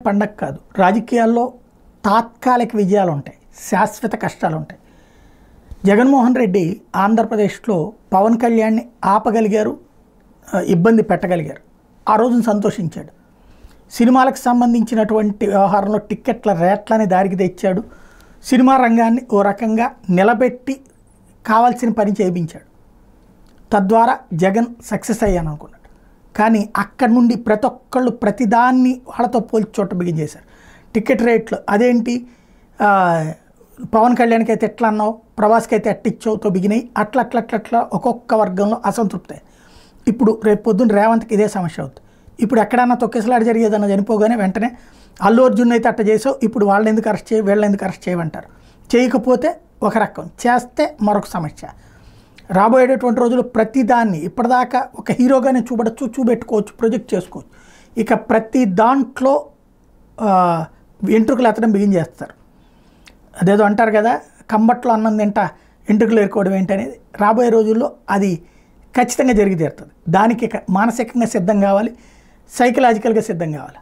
పండగ కాదు. రాజకీయాల్లో తాత్కాలిక విజయాలు ఉంటాయి, శాశ్వత కష్టాలు ఉంటాయి. జగన్మోహన్ రెడ్డి ఆంధ్రప్రదేశ్లో పవన్ కళ్యాణ్ని ఆపగలిగారు, ఇబ్బంది పెట్టగలిగారు. ఆ రోజున సంతోషించాడు. సినిమాలకు సంబంధించినటువంటి వ్యవహారంలో టిక్కెట్ల రేట్లని దారికి తెచ్చాడు. సినిమా రంగాన్ని ఓ రకంగా నిలబెట్టి కావాల్సిన పని చేయించాడు. తద్వారా జగన్ సక్సెస్ అయ్యాను అనుకున్నాడు. కానీ అక్కడి నుండి ప్రతి ఒక్కళ్ళు ప్రతిదాన్ని వాళ్ళతో పోల్చి చోట బిగించేశారు. టికెట్ రేట్లు అదేంటి, పవన్ కళ్యాణ్కి అయితే ఎట్లా అన్నావు, ప్రభాస్కి అయితే ఎట్టిచ్చావుతో బిగినాయి. అట్లా ఒక్కొక్క వర్గంలో అసంతృప్తి. ఇప్పుడు రేపు పొద్దున్న రేవంత్కి ఇదే సమస్య అవుతుంది. ఇప్పుడు ఎక్కడన్నా తొక్కేసలాట జరిగేదన్నా చనిపోగానే వెంటనే అల్లు అర్జున్ అయితే అట్ట చేసావు, ఇప్పుడు వాళ్ళని ఎందుకు అరెస్ట్ చేయి, వీళ్ళని ఎందుకు అరెస్ట్ చేయమంటారు. చేయకపోతే ఒక రకం, చేస్తే మరొక సమస్య. రాబోయేటటువంటి రోజులు ప్రతిదాన్ని ఇప్పటిదాకా ఒక హీరోగానే చూపెట్టుకోవచ్చు, ప్రొజెక్ట్ చేసుకోవచ్చు. ఇక ప్రతి దాంట్లో ఎంట్రుకలు ఎత్తడం బిగించేస్తారు. అదేదో అంటారు కదా, కంబట్లో అన్నం తింటా ఎంట్రుకలు ఏరుకోవడం ఏంటనేది. రాబోయే రోజుల్లో అది ఖచ్చితంగా జరిగి తీరుతుంది. దానికి మానసికంగా సిద్ధం కావాలి, సైకలాజికల్గా సిద్ధం కావాలి.